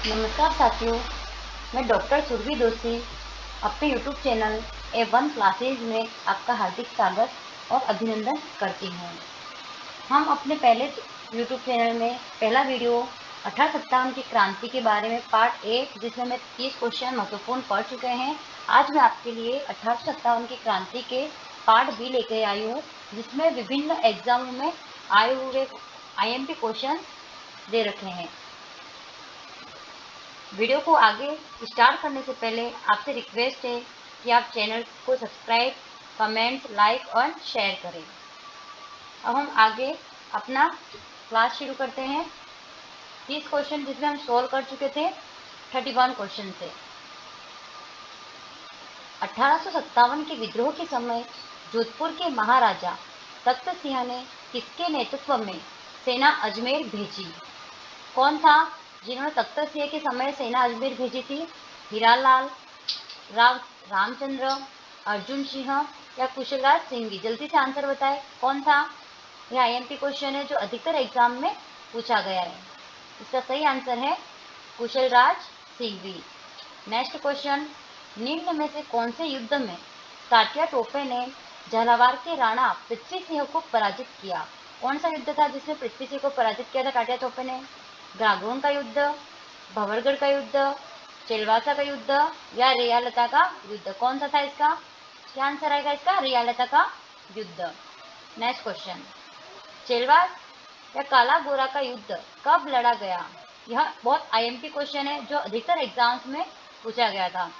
नमस्कार साथियों, मैं डॉक्टर सुरभि दोषी अपने यूट्यूब चैनल A1 क्लासेज में आपका हार्दिक स्वागत और अभिनंदन करती हूँ। हम अपने पहले यूट्यूब चैनल में पहला वीडियो 1857 की क्रांति के बारे में पार्ट 1 जिसमें मैं 30 क्वेश्चन महत्वपूर्ण पढ़ चुके हैं। आज मैं आपके लिए 1857 की क्रांति के पार्ट बी लेकर आई हूँ, जिसमें विभिन्न एग्जामों में आए हुए IMP क्वेश्चन दे रखे हैं। वीडियो को आगे स्टार्ट करने से पहले आपसे रिक्वेस्ट है कि आप चैनल को सब्सक्राइब, कमेंट, लाइक और शेयर करें। अब हम आगे अपना क्लास शुरू करते हैं। 30 क्वेश्चन जिसमें हम सोल्व कर चुके थे 31 क्वेश्चन से। 1857 के विद्रोह के समय जोधपुर के महाराजा तख्त सिंह ने किसके नेतृत्व में सेना अजमेर भेजी? कौन था जिन्होंने तख्त सिंह के समय सेना अजमेर भेजी थी? हीरालाल, रामचंद्र, अर्जुन सिंह या कुशलराज सिंह? जल्दी से आंसर बताएं, कौन था? यह IMP क्वेश्चन है जो अधिकतर एग्जाम में पूछा गया है। इसका सही आंसर है कुशलराज सिंह। नेक्स्ट क्वेश्चन, निम्न में से कौन से युद्ध में तात्या टोपे ने झालावाड़ के राणा पृथ्वी सिंह को पराजित किया? कौन सा युद्ध था जिसमें पृथ्वी सिंह को पराजित किया था तात्या टोपे ने? गागरोन का युद्ध, भंवरगढ़ का युद्ध, चिलवासा का युद्ध या रियालता का युद्ध? कौन सा था इसका? क्या आंसर आएगा इसका? रियालता का युद्ध। नेक्स्ट क्वेश्चन, चिलवास या काला गोरा का युद्ध कब लड़ा गया? यह बहुत IMP क्वेश्चन है जो अधिकतर एग्जाम्स में पूछा गया था।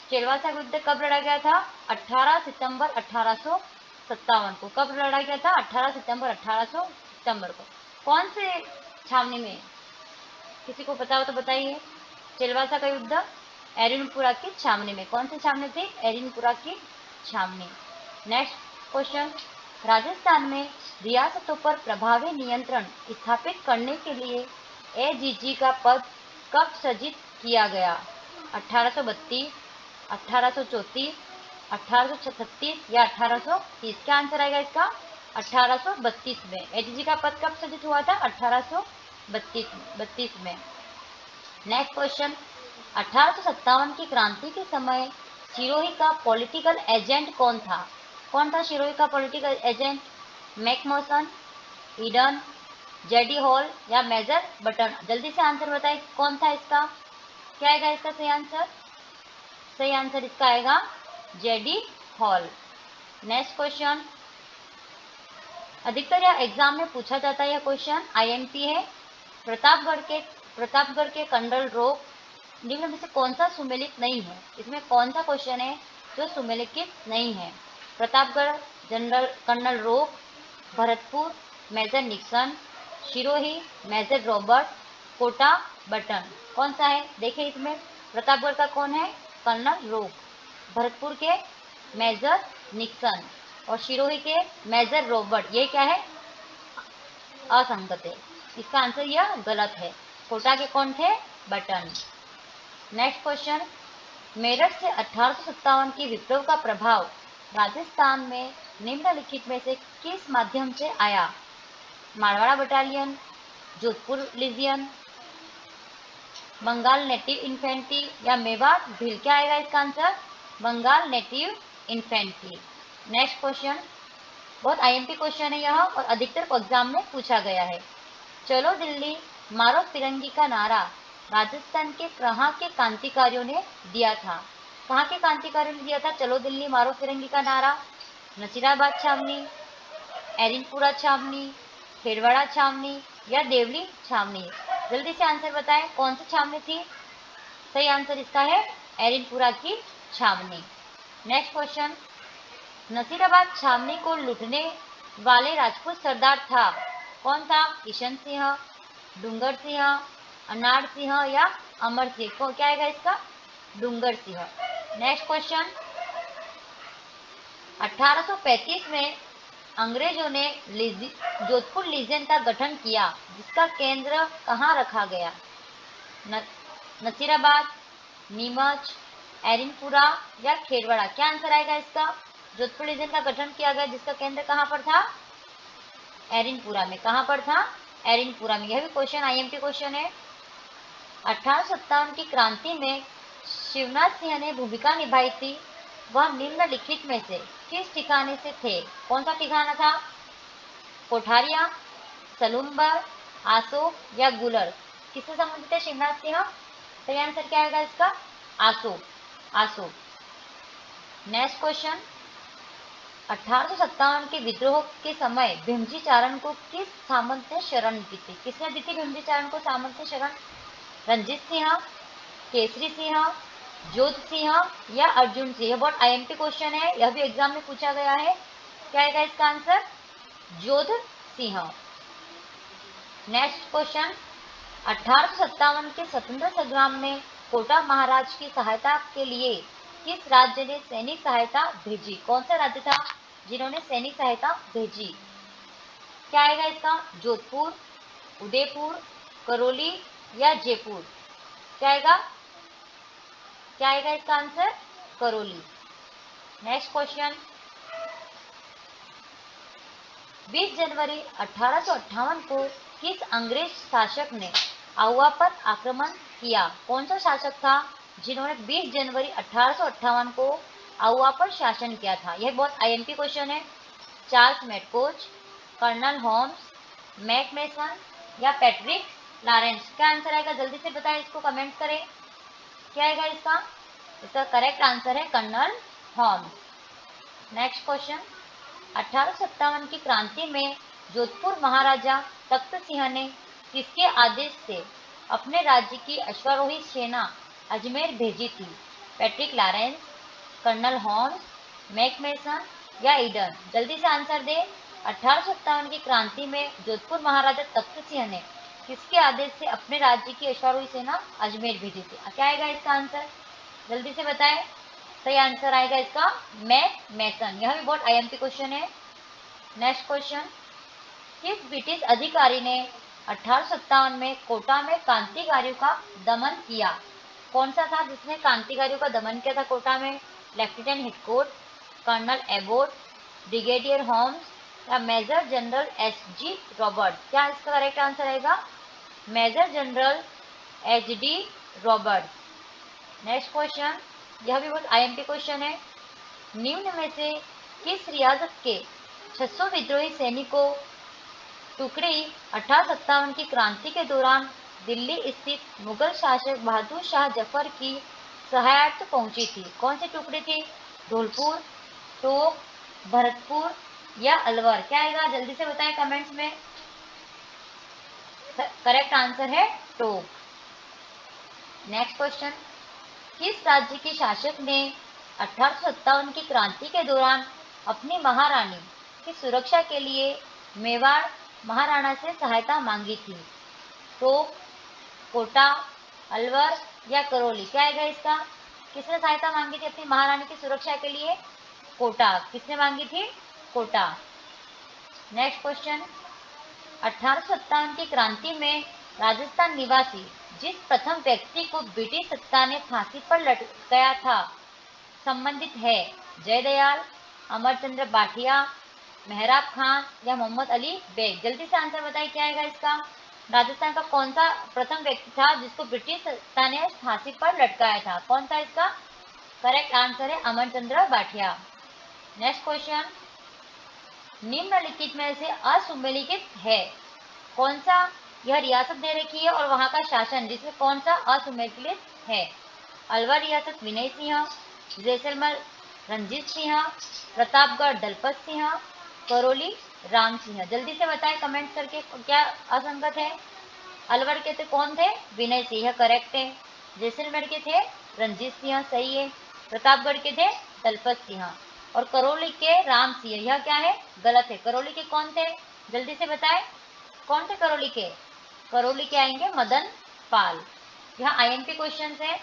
चिलवासा युद्ध कब लड़ा गया था? 18 सितंबर 1857 को। कब लड़ा गया था? 18 सितंबर 1800 को। कौन से छावनी में? किसी को पता हो तो बताइए। चिलवासा का युद्ध एरिनपुरा की छावनी में। कौन सी छावनी थी? एरिनपुरा की छावनी। नेक्स्ट क्वेश्चन, राजस्थान में रियासतों पर प्रभावी नियंत्रण स्थापित करने के लिए AGG का पद कब सृजित किया गया? 1832, 1834, 1836 या 1830? क्या आंसर आएगा इसका? 1832 में। AGG का पद कब सृजित हुआ था? 1832 में। नेक्स्ट क्वेश्चन, 1857 की क्रांति के समय सिरोही का पॉलिटिकल एजेंट कौन था? कौन था सिरोही का political agent? McMahon, Eden, JD hall या मेजर बटन? जल्दी से आंसर बताएं, कौन था इसका? क्या आएगा इसका सही आंसर? सही आंसर इसका आएगा JD हॉल। नेक्स्ट क्वेश्चन, अधिकतर यह एग्जाम में पूछा जाता है। यह क्वेश्चन IMP है। प्रतापगढ़ के कर्नल रोक निम्न में से कौन सा सुमेलित नहीं है? इसमें कौन सा क्वेश्चन है जो सुमेलित नहीं है? प्रतापगढ़, कर्नल रोक, Bharatpur, major Nixon, Sirohi, major Robert, Kota Burton? कौन सा है? देखिए इसमें प्रतापगढ़ का कौन है? कर्नल रोक, भरतपुर के मेजर निक्सन और सिरोही के मेजर रॉबर्ट। ये क्या है? असंगत है। इसका आंसर यह गलत है। कोटा के कौन थे? बटन। नेक्स्ट क्वेश्चन, मेरठ से 1857 की विप्लव का प्रभाव राजस्थान में निम्नलिखित में से किस माध्यम से आया? Marwara battalion, Jodhpur legion, Bengal native infantry या मेवाड़ भील? क्या आएगा इसका answer? Bengal native infantry. Next question, बहुत IMP क्वेश्चन है यह और अधिकतर एग्जाम में पूछा गया है। चलो दिल्ली मारो फिरंगी का नारा राजस्थान के कहाँ के क्रांतिकारियों ने दिया था? कहाँ के क्रांतिकारियों ने दिया था चलो दिल्ली मारो फिरंगी का नारा? नसीराबाद छावनी, एरिनपुरा छावनी, खेरवाड़ा छावनी या देवली छावनी? जल्दी से आंसर बताएं, कौन सी छावनी थी? सही आंसर इसका है एरिनपुरा की छावनी। नेक्स्ट क्वेश्चन, नसीराबाद छावनी को लूटने वाले राजपूत सरदार था? कौन था? किशन सिंह, डूंगर सिंह, अनार सिंह या अमर सिंह? को क्या आएगा इसका? डूंगर सिंह। नेक्स्ट क्वेश्चन, 1835 में अंग्रेजों ने जोधपुर लीजियन का गठन किया जिसका केंद्र कहाँ रखा गया? नसीराबाद, नीमच, एरिनपुरा या खेरवाड़ा? क्या आंसर आएगा इसका? जोधपुर लीजियन का गठन किया गया जिसका केंद्र कहाँ पर था? एरिनपुरा में। कहाँ पर था? एरिनपुरा में। यह भी क्वेश्चन IMP क्वेश्चन है। 1857 की क्रांति में शिवनाथ सिंह ने भूमिका निभाई थी, वह निम्नलिखित में से किस ठिकाने से थे? कौन सा ठिकाना था? कोठारिया, सलूम्बर, आसोक या गुलर? किससे संबंधित है शिवनाथ सिंह? सही आंसर क्या आएगा इसका? आसोक, आसोक। नेक्स्ट क्वेश्चन, 1857 के विद्रोह के समय भीमजी चारण को किस सामंत ने शरण दी थी? किसने दी थी भीमजी चारण को सामंत ने शरण? रंजीत सिंह, केसरी सिंह, जोध सिंह या अर्जुन सिंह? बहुत आईएमपी क्वेश्चन है, यह भी एग्जाम में पूछा गया है। क्या आएगा इसका आंसर? जोध सिंह। नेक्स्ट क्वेश्चन, 1857 के स्वतंत्रता संग्राम में कोटा महाराज की सहायता के लिए किस राज्य ने सैनिक सहायता भेजी? कौन सा राज्य था जिन्होंने सैनिक सहायता भेजी? क्या आएगा इसका? जोधपुर, उदयपुर, करौली या जयपुर? क्या आएगा? क्या आएगा इसका आंसर? करौली। नेक्स्ट क्वेश्चन, 20 जनवरी 1858 को किस अंग्रेज शासक ने आउवा पर आक्रमण किया? कौन सा शासक था जिन्होंने 20 जनवरी 1858 को आउवा पर शासन किया था? यह बहुत आईएमपी क्वेश्चन है। चार्ल्स मैडकोच, कर्नल होम्स, मैक मेसन या पैट्रिक लॉरेंस? क्या आंसर आएगा? जल्दी से बताएं, इसको कमेंट करें। क्या आएगा इसका? इसका करेक्ट आंसर है कर्नल होम्स। नेक्स्ट क्वेश्चन, 1857 की क्रांति में जोधपुर महाराजा तख्त सिंह ने किसके आदेश से अपने राज्य की अश्वारोही सेना अजमेर भेजी थी? Patrick Lawrence, colonel Holmes, Mac Mason या ईडन? जल्दी से आंसर दे। 1857 की क्रांति में जोधपुर महाराजा तख्त सिंह ने किसके आदेश से अपने राज्य की अश्वारोही सेना अजमेर भेजी थी? क्या आएगा इसका आंसर? जल्दी से बताएं। सही आंसर आएगा इसका मैक मेसन। यह भी बहुत आईएमपी क्वेश्चन है। नेक्स्ट क्वेश्चन, किस ब्रिटिश अधिकारी ने 1857 में कोटा में क्रांतिकारियों का दमन किया? कौन सा था जिसने क्रांतिकारियों का दमन किया था कोटा में? Lieutenant Heathcote, colonel Abbott, brigadier Holmes या मेजर जनरल एस.जी. रॉबर्ट? क्या इसका करेक्ट आंसर आएगा? Major general H D. Robert. Next question, यह भी बहुत आईएमपी क्वेश्चन है। निम्न में से किस रियासत के 600 विद्रोही सैनिकों टुकड़ी 1857 की क्रांति के दौरान दिल्ली स्थित मुगल शासक बहादुर शाह जफर की सहायता पहुंची थी? कौन सी टुकड़ी थी? धौलपुर, टोक, भरतपुर या अलवर? क्या आएगा? जल्दी से बताएं कमेंट्स में। करेक्ट आंसर है टोक। नेक्स्ट क्वेश्चन, किस राज्य के शासक ने 1857 की क्रांति के दौरान अपनी महारानी की सुरक्षा के लिए मेवाड़ महाराणा से सहायता मांगी थी? टोक, कोटा, अलवर या करौली? क्या आएगा इसका? किसने सहायता मांगी थी अपनी महारानी की सुरक्षा के लिए? कोटा। किसने मांगी थी? कोटा। नेक्स्ट क्वेश्चन, 1857 की क्रांति में राजस्थान निवासी जिस प्रथम व्यक्ति को ब्रिटिश सत्ता ने फांसी पर लटकाया था संबंधित है? जयदयाल, अमरचंद्र बाठिया, मेहराब खान या मोहम्मद अली बेग? जल्दी से आंसर बताइए। क्या आएगा इसका? राजस्थान का कौन सा प्रथम व्यक्ति था जिसको ब्रिटिश सत्ता ने फांसी पर लटकाया था? कौन सा इसका करेक्ट आंसर है? अमरचंद्र बाठिया। नेक्स्ट क्वेश्चन, निम्नलिखित में से असुमेलित है? कौन सा? यह रियासत दे रखी है और वहां का शासन, जिसमें कौन सा असुमेलित है? अलवर रियासत विनय सिंह, जैसलमेर रंजीत सिंह, प्रतापगढ़ दलपत सिंह, करौली राम सिंह? जल्दी से बताएं कमेंट करके क्या असंगत है। अलवर के थे कौन थे? विनय सिंह, यह करेक्ट है। जैसलमेर के थे रंजीत सिंह, सही है। प्रतापगढ़ के थे दलपत सिंह और करौली के राम सिंह, यह क्या है? गलत है। करौली के कौन थे? जल्दी से बताएं कौन थे करौली के? करौली के आएंगे मदन पाल। यह आईएमपी क्वेश्चन है।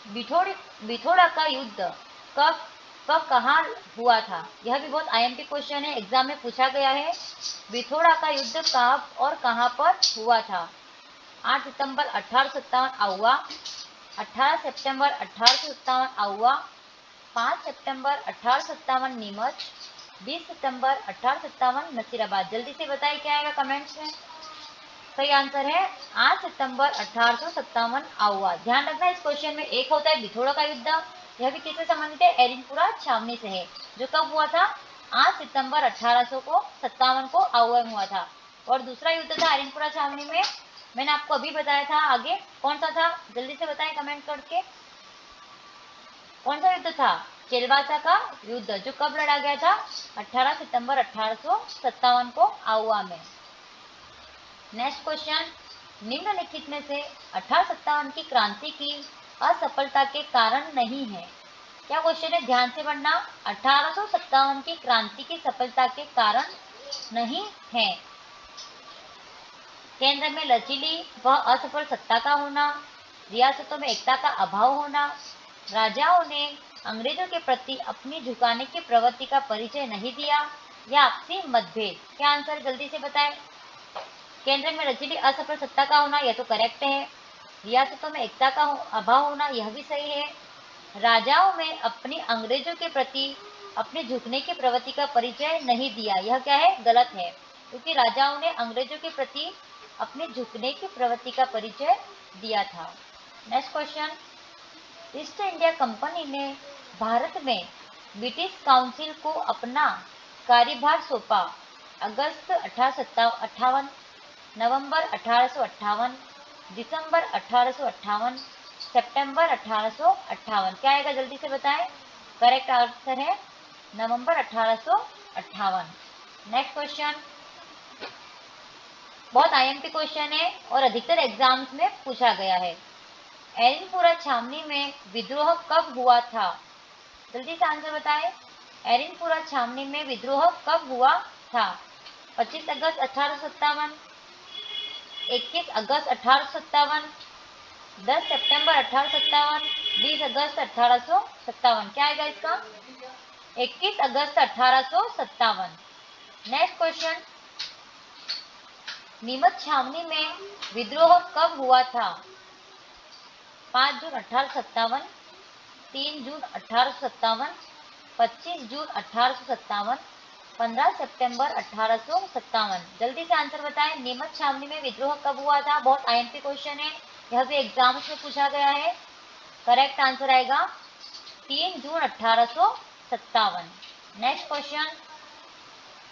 बिथोड़ा का युद्ध कब कब कहाँ हुआ था? यह भी बहुत आईएमपी क्वेश्चन है, एग्जाम में पूछा गया है। बिथोड़ा का युद्ध कब और कहाँ पर हुआ था? 8 सितंबर 1857 आउवा, 18 सितंबर 1857 आउवा, 5 सितंबर 1857 नीमच, 20 सितंबर 1857 नसीराबाद? जल्दी से बताइए क्या आएगा कमेंट्स में। सही आंसर है 8 सितंबर 1857 आहुआ। ध्यान रखना इस क्वेश्चन में एक होता है बिथोड़ा का युद्ध, यह भी किससे संबंधित है, एरिनपुरा छावनी से है, जो कब हुआ था 8 सितंबर 1857 को आहुआ में हुआ था। और दूसरा युद्ध था एरिनपुरा छावनी में, मैंने आपको अभी बताया था। आगे कौन सा था जल्दी से बताएं कमेंट करके, कौन सा युद्ध था, चिलवासा का युद्ध, जो कब लड़ा गया था 18 सितंबर 1857 को आहुआ में। नेक्स्ट क्वेश्चन, निम्नलिखित में से 1857 की क्रांति की असफलता के कारण नहीं है। क्या क्वेश्चन है, ध्यान से पढ़ना। 1857 की क्रांति की सफलता के कारण नहीं है। केंद्र में लचीली व असफल सत्ता का होना, रियासतों में एकता का अभाव होना, राजाओं ने अंग्रेजों के प्रति अपनी झुकाने की प्रवृत्ति का परिचय नहीं दिया, या आपसी मतभेद। क्या आंसर जल्दी से बताएं। केंद्र में लचीली असफल सत्ता का होना, यह तो करेक्ट है। रियासतों में एकता का अभाव होना, यह भी सही है। राजाओं में अपनी अंग्रेजों के प्रति अपने झुकने की प्रवृत्ति का परिचय नहीं दिया, यह क्या है, गलत है, क्योंकि राजाओं ने अंग्रेजों के प्रति अपने झुकने की प्रवृत्ति का परिचय दिया था। Next question, east India company ने भारत में ब्रिटिश काउंसिल को अपना कार्यभार सौंपा। अगस्त 1858, नवंबर 1858, दिसंबर 1858, सितंबर 1858। क्या आएगा जल्दी से बताएं। करेक्ट आंसर है नवंबर 1858। नेक्स्ट क्वेश्चन, बहुत आईएमपी क्वेश्चन है और अधिकतर एग्जाम्स में पूछा गया है। एरिनपुरा छावनी में विद्रोह कब हुआ था, जल्दी से आंसर बताएं। एरिनपुरा छावनी में विद्रोह कब हुआ था। 25 अगस्त 1857, 21 अगस्त 1857, 10 सितंबर 1857, 20 अगस्त 1857। क्या आएगा इसका, 21 अगस्त 1857। नेक्स्ट क्वेश्चन, नीमच छावनी में विद्रोह कब हुआ था। 5 जून 1857, 3 जून 1857, 25 जून 1857, 15 सितंबर 1857। जल्दी से आंसर बताएं, नीमच छावनी में विद्रोह कब हुआ था। बहुत आईएमपी क्वेश्चन है, यह भी एग्जाम्स में पूछा गया है। करेक्ट आंसर आएगा 3 जून 1857। नेक्स्ट क्वेश्चन,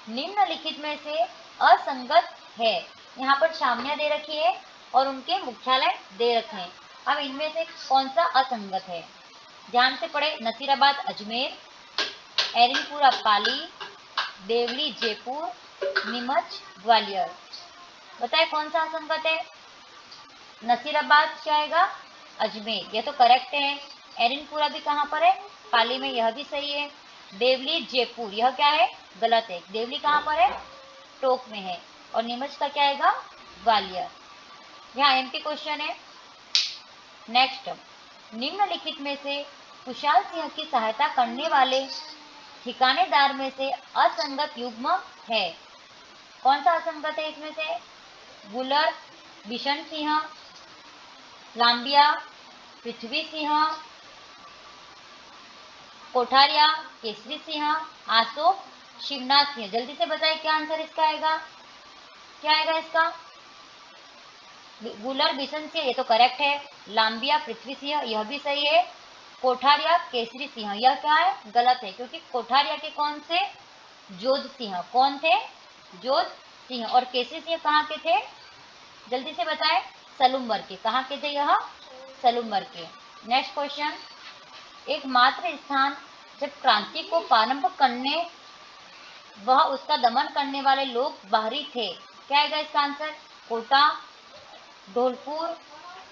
निम्नलिखित में से असंगत है। यहाँ पर छावनियां दे रखी है और उनके मुख्यालय दे रखे हैं। अब इनमें से कौन सा असंगत है, ध्यान से पढ़े। नसीराबाद अजमेर, एरिनपुरा पाली, देवली जयपुर, नीमच ग्वालियर। बताए कौन सा असंगत है। नसीराबाद क्या आएगा, अजमेर, यह तो करेक्ट है। एरिनपुरा भी कहाँ पर है, पाली में, यह भी सही है। देवली जयपुर, यह क्या है, गलत है। देवली कहाँ पर है, टोक में है। और नीमच का क्या आएगा, ग्वालियर। यहाँ एमपी क्वेश्चन है। नेक्स्ट, निम्नलिखित में से कुशाल सिंह की सहायता करने वाले ठिकानेदार में से असंगत युग्म है। कौन सा असंगत है इसमें से, गुलर बिशन सिंह, लांबिया पृथ्वी सिंह, कोठारिया केसरी सिंह, आशोक शिवनाथ सिंह। जल्दी से बताएं क्या आंसर इसका आएगा, क्या आएगा इसका, गुलर बिशन सिंह, ये तो करेक्ट है। लांबिया पृथ्वी सिंह, यह भी सही है। कोठारिया केसरी सिंह, यह क्या है, गलत है, क्योंकि कोठारिया के कौन से, जोध सिंह, कौन थे, जोध सिंह। और केसरी सिंह कहाँ के थे, जल्दी से बताएं, सलूम्बर के। कहाँ के थे यह, सलूम्बर के। नेक्स्ट क्वेश्चन, एकमात्र स्थान जब क्रांति को प्रारंभ करने वह उसका दमन करने वाले लोग बाहरी थे। क्या आएगा इसका आंसर, कोटा, धौलपुर,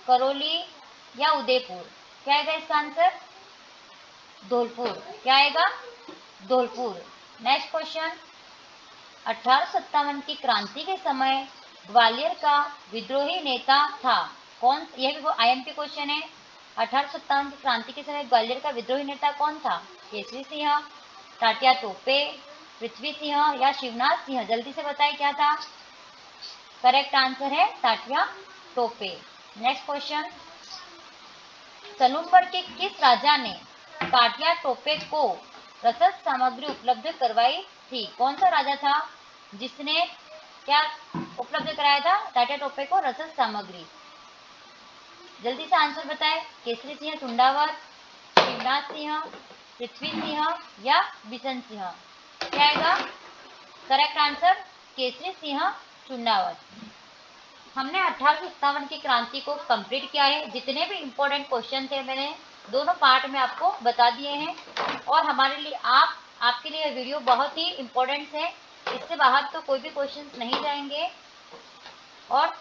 करौली या उदयपुर। क्या आएगा इसका आंसर, धौलपुर। क्या आएगा, धौलपुर। नेक्स्ट क्वेश्चन, 1857 की क्रांति के समय ग्वालियर का विद्रोही नेता था कौन, यह भी वो आईएमपी क्वेश्चन है। 1857 की क्रांति के समय ग्वालियर का विद्रोही नेता कौन था, केसरी सिंह, टाटिया तोपे, पृथ्वी सिंह या शिवनाथ सिंह। जल्दी से बताएं क्या था। करेक्ट आंसर है टाटिया टोपे। नेक्स्ट क्वेश्चन, सलूम्बर के किस राजा ने टाटिया टोपे को रसद सामग्री उपलब्ध करवाई थी। कौन सा राजा था जिसने क्या उपलब्ध कराया था टाटा टोपे को रसद सामग्री? जल्दी से आंसर बताएं। केसरी सिंह चुंडावत, शिवनाथ सिंह, पृथ्वी सिंह या बिशन सिंह? क्या आएगा करेक्ट आंसर? केसरी सिंह चुंडावत। हमने 1857 की क्रांति को कंप्लीट किया है। जितने भी इम्पोर्टेंट क्वेश्चन थे मैंने दोनों पार्ट में आपको बता दिए हैं और हमारे लिए आपके लिए वीडियो बहुत ही इम्पोर्टेंट है। इससे बाहर तो कोई भी क्वेश्चन नहीं जाएंगे और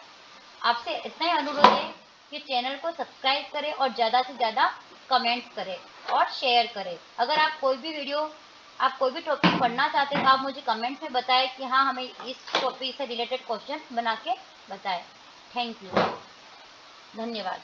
आपसे इतना ही अनुरोध है कि चैनल को सब्सक्राइब करें और ज़्यादा से ज़्यादा कमेंट्स करें और शेयर करें। अगर आप कोई भी टॉपिक पढ़ना चाहते हैं तो आप मुझे कमेंट्स में बताएं कि हाँ हमें इस टॉपिक से रिलेटेड क्वेश्चन बना के बताएं। थैंक यू, धन्यवाद।